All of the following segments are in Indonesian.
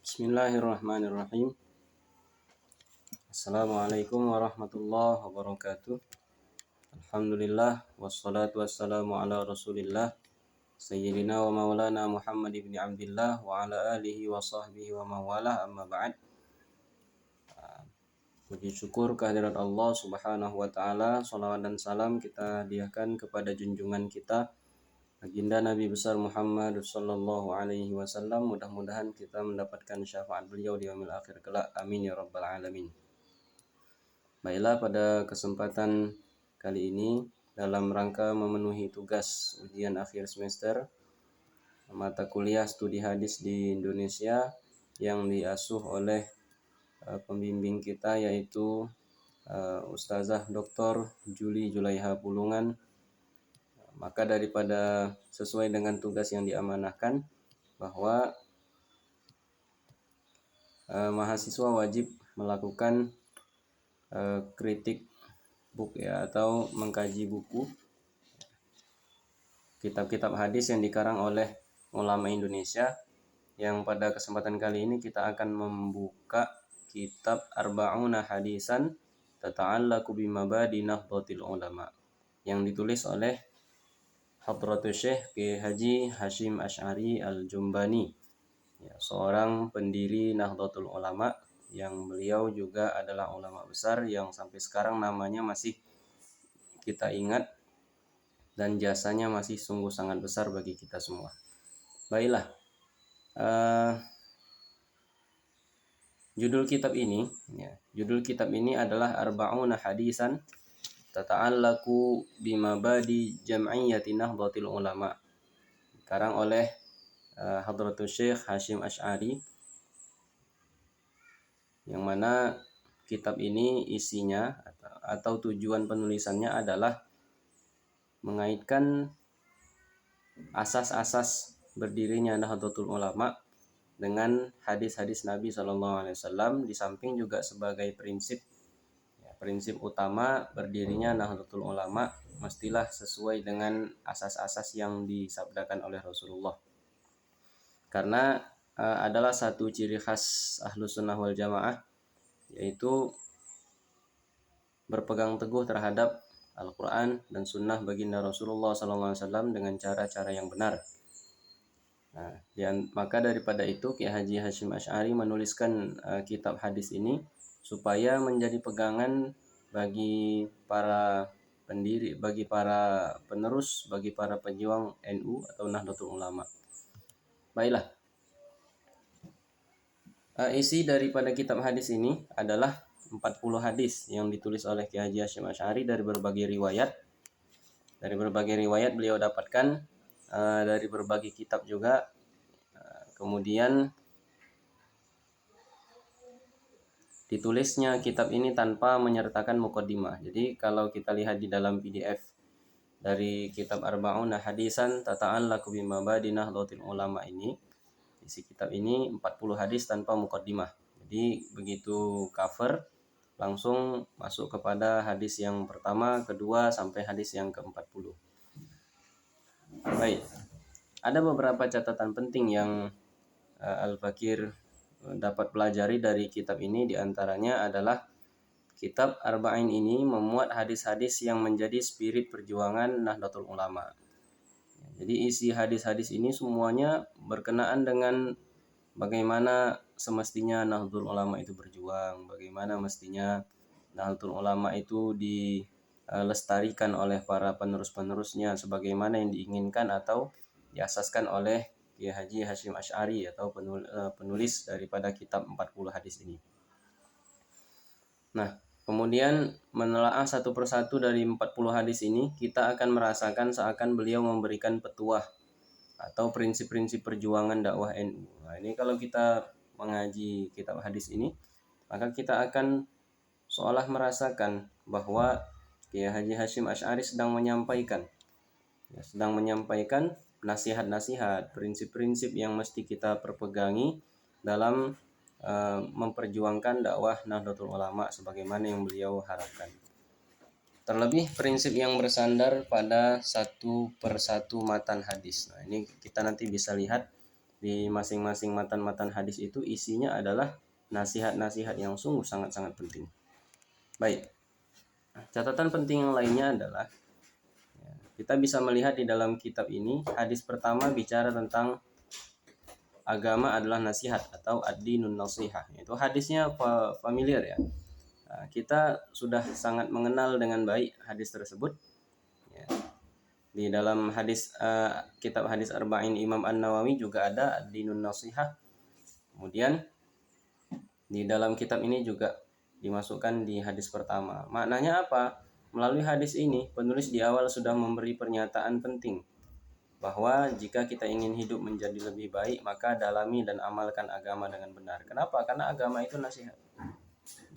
Bismillahirrahmanirrahim. Assalamualaikum warahmatullahi wabarakatuh. Alhamdulillah wassalatu wassalamu ala Rasulillah Sayyidina wa maulana Muhammad ibn Abdillah wa ala alihi wa sahbihi wa mawalah, amma ba'd. Puji syukur kehadirat Allah Subhanahu wa taala, salawat dan salam kita hadiahkan kepada junjungan kita Baginda Nabi besar Muhammad sallallahu alaihi wasallam. Mudah-mudahan kita mendapatkan syafaat beliau di yaumil akhir kelak. Amin ya rabbal alamin. Baiklah, pada kesempatan kali ini dalam rangka memenuhi tugas ujian akhir semester mata kuliah studi hadis di Indonesia yang diasuh oleh pembimbing kita, yaitu Ustazah Dr. Juli Julaiha Pulungan. Maka daripada sesuai dengan tugas yang diamanahkan, bahwa mahasiswa wajib melakukan kritik book ya, atau mengkaji buku kitab-kitab hadis yang dikarang oleh ulama Indonesia. Yang pada kesempatan kali ini kita akan membuka kitab Arba'una Hadisan Tata'allaqu bimabadi Nahdlatul Ulama yang ditulis oleh Hadratus Syekh Kiai Haji Hasyim Asy'ari Al-Jumbani, ya, seorang pendiri Nahdlatul Ulama yang beliau juga adalah ulama besar yang sampai sekarang namanya masih kita ingat dan jasanya masih sungguh sangat besar bagi kita semua. Baiklah, judul kitab ini adalah Arba'una Hadisan Tata'allaqu bimabadi Jam'iyyati Nahdlatul Ulama, dikarang oleh Hadratus Syekh Hasyim Asy'ari, yang mana kitab ini isinya atau tujuan penulisannya adalah mengaitkan asas-asas berdirinya Nahdlatul Ulama dengan hadis-hadis Nabi SAW, di samping juga sebagai prinsip utama berdirinya Nahdlatul Ulama mestilah sesuai dengan asas-asas yang disabdakan oleh Rasulullah. Karena adalah satu ciri khas Ahlus Sunnah wal Jamaah, yaitu berpegang teguh terhadap Al-Quran dan Sunnah baginda Rasulullah SAW dengan cara-cara yang benar. Maka daripada itu Kiai Haji Hasyim Asy'ari menuliskan kitab hadis ini supaya menjadi pegangan bagi para pendiri, bagi para penerus, bagi para pejuang NU atau Nahdlatul Ulama. Baiklah, isi daripada kitab hadis ini adalah 40 hadis yang ditulis oleh Kiai Haji Hasyim Asy'ari dari berbagai riwayat. Dari berbagai riwayat beliau dapatkan dari berbagai kitab juga. Kemudian ditulisnya kitab ini tanpa menyertakan muqaddimah. Jadi kalau kita lihat di dalam PDF dari kitab Arba'una Hadisan Tata'allaqu bimabadi Nahdlatul Ulama ini, isi kitab ini 40 hadis tanpa muqaddimah. Jadi begitu cover langsung masuk kepada hadis yang pertama, kedua sampai hadis yang ke-40. Baik, ada beberapa catatan penting yang Al-Fakir dapat pelajari dari kitab ini. Diantaranya adalah kitab Arba'in ini memuat hadis-hadis yang menjadi spirit perjuangan Nahdlatul Ulama. Jadi isi hadis-hadis ini semuanya berkenaan dengan bagaimana semestinya Nahdlatul Ulama itu berjuang, bagaimana mestinya Nahdlatul Ulama itu dilestarikan oleh para penerus-penerusnya sebagaimana yang diinginkan atau diasaskan oleh Kiai Haji Hasyim Asy'ari atau penulis daripada kitab 40 hadis ini. Nah, kemudian menelaah satu persatu dari 40 hadis ini, kita akan merasakan seakan beliau memberikan petuah atau prinsip-prinsip perjuangan dakwah NU. Nah, ini kalau kita mengaji kitab hadis ini, maka kita akan seolah merasakan bahwa Kiai Haji Hasyim Asy'ari sedang menyampaikan nasihat-nasihat, prinsip-prinsip yang mesti kita perpegangi dalam memperjuangkan dakwah Nahdlatul Ulama sebagaimana yang beliau harapkan. Terlebih prinsip yang bersandar pada satu persatu matan hadis. Nah, ini kita nanti bisa lihat di masing-masing matan-matan hadis itu isinya adalah nasihat-nasihat yang sungguh sangat-sangat penting. Baik, catatan penting yang lainnya adalah kita bisa melihat di dalam kitab ini, hadis pertama bicara tentang agama adalah nasihat atau ad-dinun nasihah. Itu hadisnya familiar ya. Kita sudah sangat mengenal dengan baik hadis tersebut. Ya. Di dalam hadis kitab hadis Arba'in Imam An-Nawawi juga ada ad-dinun nasihah. Kemudian di dalam kitab ini juga dimasukkan di hadis pertama. Maknanya apa? Melalui hadis ini, penulis di awal sudah memberi pernyataan penting bahwa jika kita ingin hidup menjadi lebih baik, maka dalami dan amalkan agama dengan benar. Kenapa? Karena agama itu nasihat.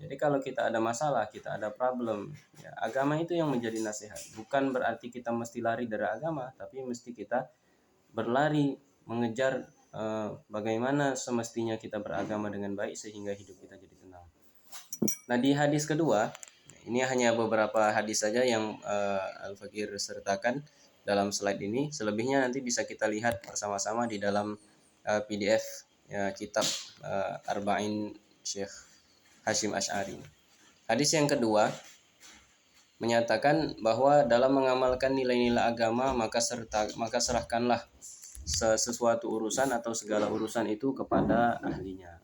Jadi kalau kita ada masalah, kita ada problem, ya, agama itu yang menjadi nasihat. Bukan berarti kita mesti lari dari agama, tapi mesti kita berlari mengejar bagaimana semestinya kita beragama dengan baik sehingga hidup kita jadi tenang. Nah, di hadis kedua, ini hanya beberapa hadis saja yang Al-Fakir sertakan dalam slide ini. Selebihnya nanti bisa kita lihat bersama-sama di dalam PDF ya, kitab Arba'in Syekh Hashim Asy'ari. Hadis yang kedua menyatakan bahwa dalam mengamalkan nilai-nilai agama maka serahkanlah sesuatu urusan atau segala urusan itu kepada ahlinya.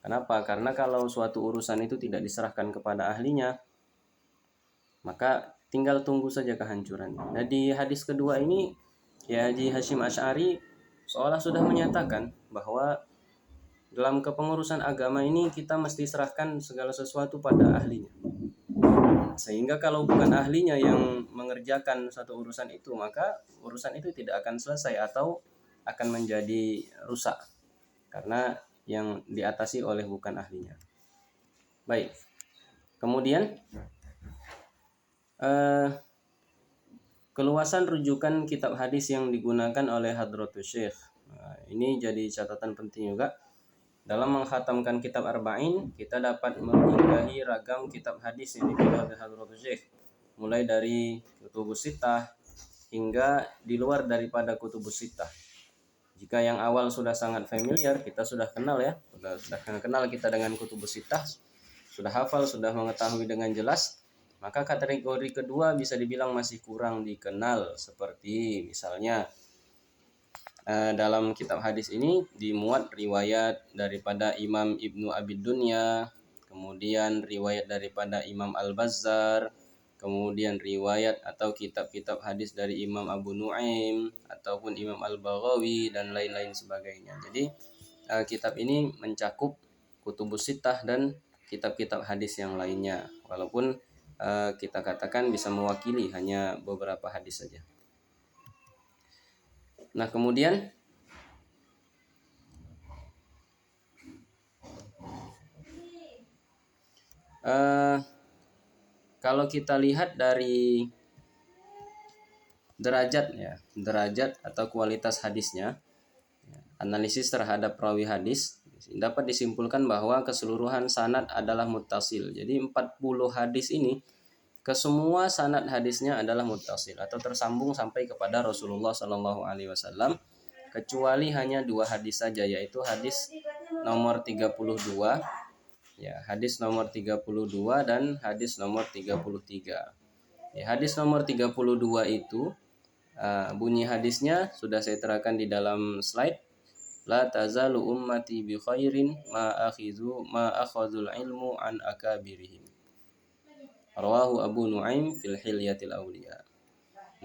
Kenapa? Karena kalau suatu urusan itu tidak diserahkan kepada ahlinya, maka tinggal tunggu saja kehancurannya. Nah, di hadis kedua ini ya Haji Hashim Asy'ari seolah sudah menyatakan bahwa dalam kepengurusan agama ini kita mesti serahkan segala sesuatu pada ahlinya. Sehingga kalau bukan ahlinya yang mengerjakan satu urusan itu, maka urusan itu tidak akan selesai atau akan menjadi rusak karena yang diatasi oleh bukan ahlinya. Baik. Kemudian keluasan rujukan kitab hadis yang digunakan oleh Hadratus Syekh. Nah, ini jadi catatan penting juga. Dalam menghatamkan kitab Arba'in, kita dapat menyinggahi ragam kitab hadis yang dipilih oleh Hadratus Syekh. Mulai dari Kutubus Sittah hingga di luar daripada Kutubus Sittah. Jika yang awal sudah sangat familiar, kita sudah kenal ya. Sudah kenal kita dengan Kutubus Sittah. Sudah hafal, sudah mengetahui dengan jelas. Maka kategori kedua bisa dibilang masih kurang dikenal, seperti misalnya dalam kitab hadis ini dimuat riwayat daripada Imam Ibnu Abi Dunya, kemudian riwayat daripada Imam Al-Bazzar, kemudian riwayat atau kitab-kitab hadis dari Imam Abu Nuaim ataupun Imam Al-Baghawi dan lain-lain sebagainya. Jadi kitab ini mencakup Kutubus Sittah dan kitab-kitab hadis yang lainnya, walaupun kita katakan bisa mewakili hanya beberapa hadis saja. Nah, kemudian kalau kita lihat dari derajat atau kualitas hadisnya, analisis terhadap perawi hadis, dapat disimpulkan bahwa keseluruhan sanad adalah muttasil. Jadi 40 hadis ini kesemua sanad hadisnya adalah muttasil atau tersambung sampai kepada Rasulullah Shallallahu Alaihi Wasallam, kecuali hanya 2 hadis saja, yaitu hadis nomor 32 ya, hadis nomor 32 dan hadis nomor 33. Ya, hadis nomor 32 itu bunyi hadisnya sudah saya terangkan di dalam slide. La tazalu ummati bi khairin ma akhazul ilmu an akabirihim. Rawahu Abu Nuaim fil Hilyatil Awliya.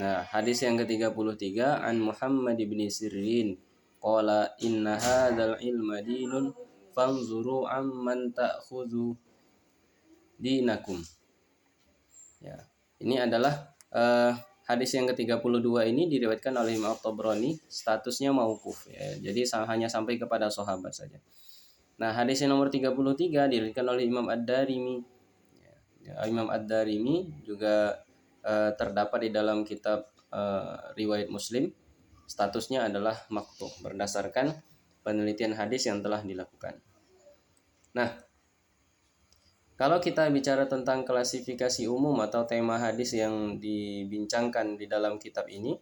Nah, hadis yang ke-33 an Muhammad bin Sirin qala inna hadzal ilma dinun fanzuru amman ta'khudhu dinakum. Ya, ini adalah hadis yang ke-32 ini diriwayatkan oleh Imam Tabrani, statusnya mauquf ya. Jadi hanya sampai kepada sahabat saja. Nah, hadis yang nomor 33 diriwayatkan oleh Imam Ad-Darimi. Ya, Imam Ad-Darimi juga terdapat di dalam kitab riwayat Muslim. Statusnya adalah maqtu berdasarkan penelitian hadis yang telah dilakukan. Nah, kalau kita bicara tentang klasifikasi umum atau tema hadis yang dibincangkan di dalam kitab ini,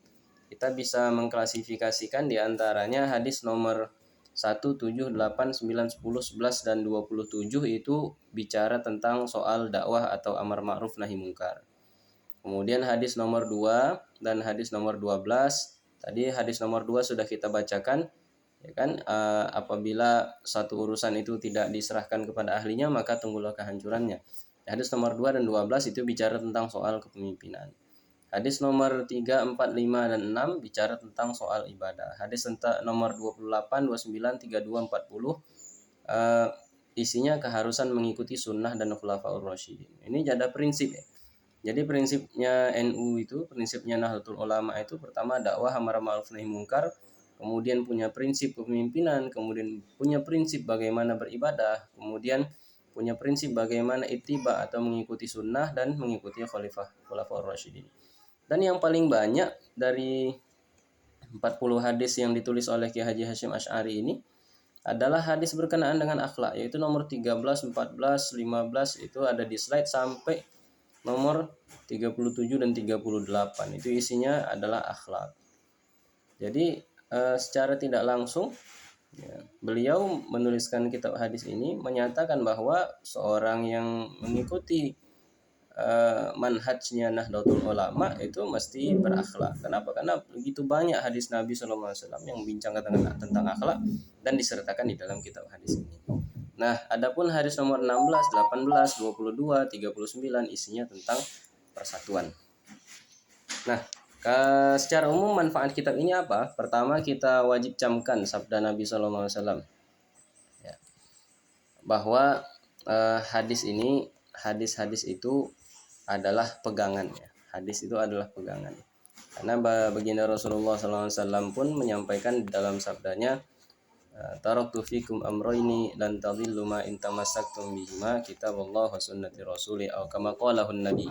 kita bisa mengklasifikasikan di antaranya hadis nomor 1, 7, 8, 9, 10, 11, dan 27 itu bicara tentang soal dakwah atau amar ma'ruf nahi mungkar. Kemudian hadis nomor 2 dan hadis nomor 12. Tadi hadis nomor 2 sudah kita bacakan, ya kan? Apabila satu urusan itu tidak diserahkan kepada ahlinya, maka tunggulah kehancurannya. Hadis nomor 2 dan 12 itu bicara tentang soal kepemimpinan. Hadis nomor 3, 4, 5, dan 6 bicara tentang soal ibadah. Hadis nomor 28, 29, 32, 40 isinya keharusan mengikuti sunnah dan khulafaur rasyidin. Ini ada prinsip ya. Jadi prinsipnya NU itu, prinsipnya Nahdlatul Ulama itu pertama dakwah amar ma'ruf nahi mungkar, kemudian punya prinsip kepemimpinan, kemudian punya prinsip bagaimana beribadah, kemudian punya prinsip bagaimana ittiba atau mengikuti sunnah dan mengikuti khulafaur rasyidin. Dan yang paling banyak dari 40 hadis yang ditulis oleh Kiai Haji Hasyim Asy'ari ini adalah hadis berkenaan dengan akhlak, yaitu nomor 13, 14, 15 itu ada di slide sampai nomor 37 dan 38. Itu isinya adalah akhlak. Jadi secara tidak langsung ya, beliau menuliskan kitab hadis ini menyatakan bahwa seorang yang mengikuti manhajnya Nahdlatul Ulama itu mesti berakhlak. Kenapa? Karena begitu banyak hadis Nabi SAW yang bincang tentang akhlak dan disertakan di dalam kitab hadis ini. Nah, adapun hadis nomor 16, 18, 22, 39 isinya tentang persatuan. Nah, secara umum manfaat kitab ini apa? Pertama, kita wajib camkan sabda Nabi SAW ya, bahwa hadis-hadis itu adalah pegangan ya. Hadis itu adalah pegangan. Karena baginda Rasulullah SAW pun menyampaikan dalam sabdanya, taraktu fikum amrayni lan tadhillu ma in tamassaktum bihima kitaballah wa sunnati rasuli aw kama qalahu nabi.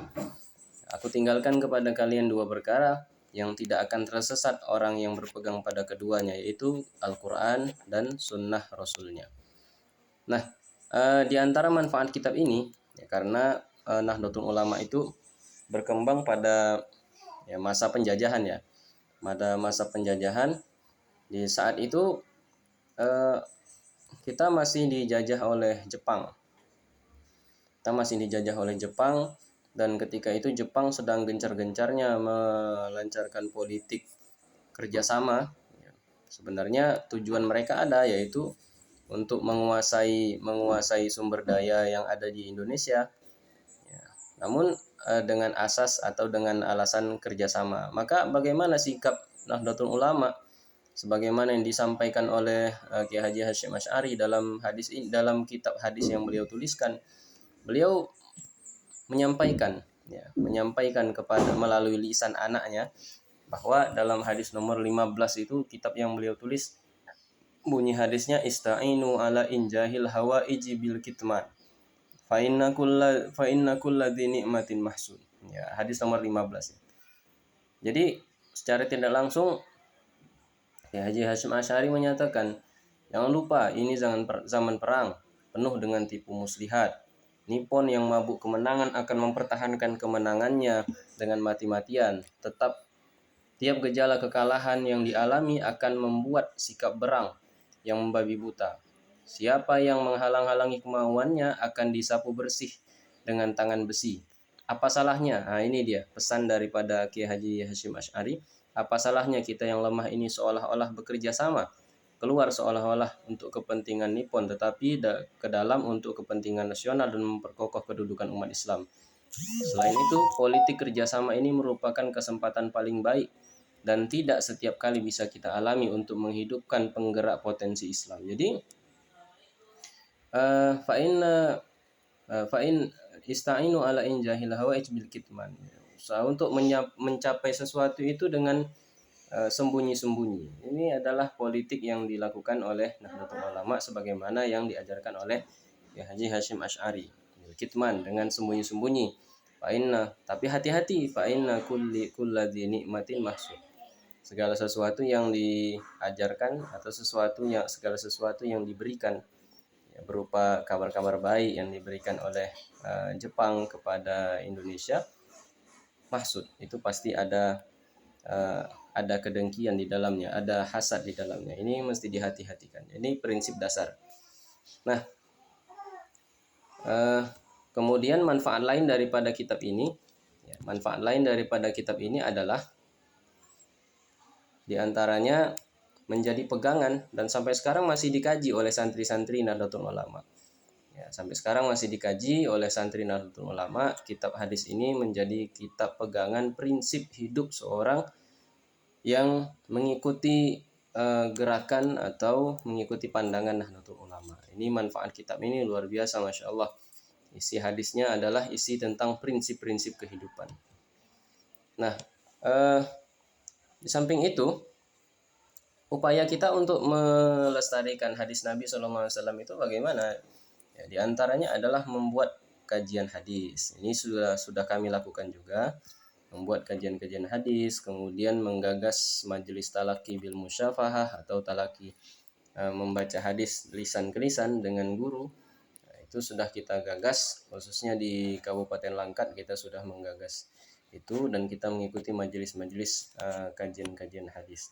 Aku tinggalkan kepada kalian dua perkara yang tidak akan tersesat orang yang berpegang pada keduanya, yaitu Al-Qur'an dan sunnah Rasulnya. Nah, di antara manfaat kitab ini ya, karena Nahdlatul Ulama itu berkembang pada ya, masa penjajahan ya. Pada masa penjajahan di saat itu kita masih dijajah oleh Jepang. Dan ketika itu Jepang sedang gencar-gencarnya melancarkan politik kerjasama. Sebenarnya tujuan mereka ada, yaitu untuk menguasai sumber daya yang ada di Indonesia. Ya, namun dengan asas atau dengan alasan kerjasama. Maka bagaimana sikap Nahdlatul Ulama sebagaimana yang disampaikan oleh Kiai Haji Hasyim Asy'ari dalam kitab hadis yang beliau tuliskan? Beliau menyampaikan kepada melalui lisan anaknya bahwa dalam hadis nomor 15 itu, kitab yang beliau tulis, bunyi hadisnya, ista'inu ala injahil hawaiji bil kitman fa inna kulladzi ni'matin mahsud. Ya, hadis nomor 15 ya. Jadi secara tidak langsung ya, Haji Hasyim Asy'ari menyatakan, jangan lupa ini zaman perang penuh dengan tipu muslihat. Nippon yang mabuk kemenangan akan mempertahankan kemenangannya dengan mati-matian. Tiap gejala kekalahan yang dialami akan membuat sikap berang yang membabi buta. Siapa yang menghalang-halangi kemauannya akan disapu bersih dengan tangan besi. Apa salahnya? Nah, ini dia pesan daripada Kiai Haji Hasyim Asy'ari. Apa salahnya kita yang lemah ini seolah-olah bekerja sama, keluar seolah-olah untuk kepentingan Nippon, tetapi ke dalam untuk kepentingan nasional dan memperkokoh kedudukan umat Islam. Selain itu, politik kerjasama ini merupakan kesempatan paling baik dan tidak setiap kali bisa kita alami untuk menghidupkan penggerak potensi Islam. Jadi, fa'in ista'inu ala injahil hawaij bil kitman. Untuk mencapai sesuatu itu dengan sembunyi-sembunyi. Ini adalah politik yang dilakukan oleh Nahdlatul Ulama sebagaimana yang diajarkan oleh Haji Hasyim Asy'ari. Kitman, dengan sembunyi-sembunyi. Tapi hati-hati, fa'inna kulladzi ni'matin mahsud. Segala sesuatu yang diajarkan atau segala sesuatu yang diberikan ya, berupa kabar-kabar baik yang diberikan oleh Jepang kepada Indonesia, maksud itu pasti ada ada kedengkian di dalamnya, ada hasad di dalamnya. Ini mesti dihati-hatikan. Ini prinsip dasar. Nah, kemudian manfaat lain daripada kitab ini, manfaat lain daripada kitab ini adalah diantaranya menjadi pegangan dan sampai sekarang masih dikaji oleh santri-santri Nahdlatul Ulama. Ya, sampai sekarang masih dikaji oleh santri Nahdlatul Ulama. Kitab hadis ini menjadi kitab pegangan prinsip hidup seorang yang mengikuti gerakan atau mengikuti pandangan Nahdlatul Ulama. Ini manfaat kitab ini luar biasa, Masya Allah. Isi hadisnya adalah isi tentang prinsip-prinsip kehidupan. Nah, di samping itu, upaya kita untuk melestarikan hadis Nabi SAW itu bagaimana? Ya, di antaranya adalah membuat kajian hadis. Ini sudah kami lakukan juga, membuat kajian-kajian hadis, kemudian menggagas majelis talaki bil musyafahah atau talaki membaca hadis lisan ke lisan dengan guru. Nah, itu sudah kita gagas, khususnya di Kabupaten Langkat kita sudah menggagas itu dan kita mengikuti majelis-majelis kajian-kajian hadis.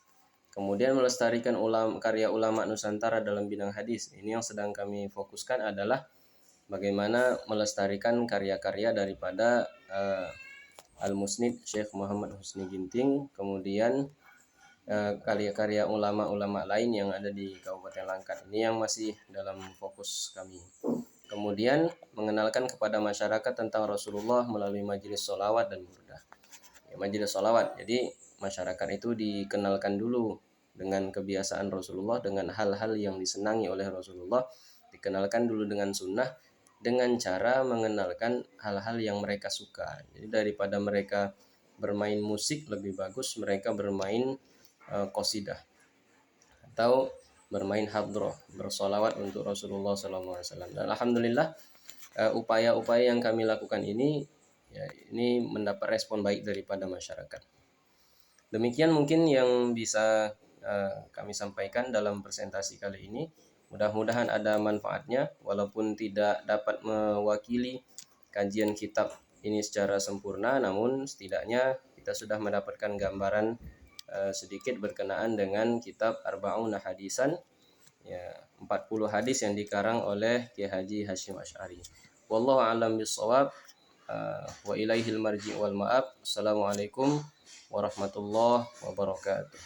Kemudian melestarikan karya ulama Nusantara dalam bidang hadis. Ini yang sedang kami fokuskan adalah bagaimana melestarikan karya-karya daripada Al-Musnid Syekh Muhammad Husni Ginting, kemudian karya-karya ulama-ulama lain yang ada di Kabupaten Langkat. Ini yang masih dalam fokus kami. Kemudian mengenalkan kepada masyarakat tentang Rasulullah melalui majelis sholawat dan burdah. Ya, majelis sholawat, jadi masyarakat itu dikenalkan dulu dengan kebiasaan Rasulullah, dengan hal-hal yang disenangi oleh Rasulullah, dikenalkan dulu dengan sunnah, dengan cara mengenalkan hal-hal yang mereka suka. Jadi daripada mereka bermain musik, lebih bagus mereka bermain qasidah atau bermain hadroh, bersolawat untuk Rasulullah SAW. Dan alhamdulillah upaya-upaya yang kami lakukan ini, ya, ini mendapat respon baik daripada masyarakat. Demikian mungkin yang bisa kami sampaikan dalam presentasi kali ini. Mudah-mudahan ada manfaatnya, walaupun tidak dapat mewakili kajian kitab ini secara sempurna, namun setidaknya kita sudah mendapatkan gambaran sedikit berkenaan dengan kitab Arba'un Hadisan, ya, 40 hadis yang dikarang oleh Kiai Haji Hashim Asy'ari. Wallahu a'lam bishawab. Wa ilaihil marji' wal ma'ab. Assalamualaikum warahmatullahi wabarakatuh.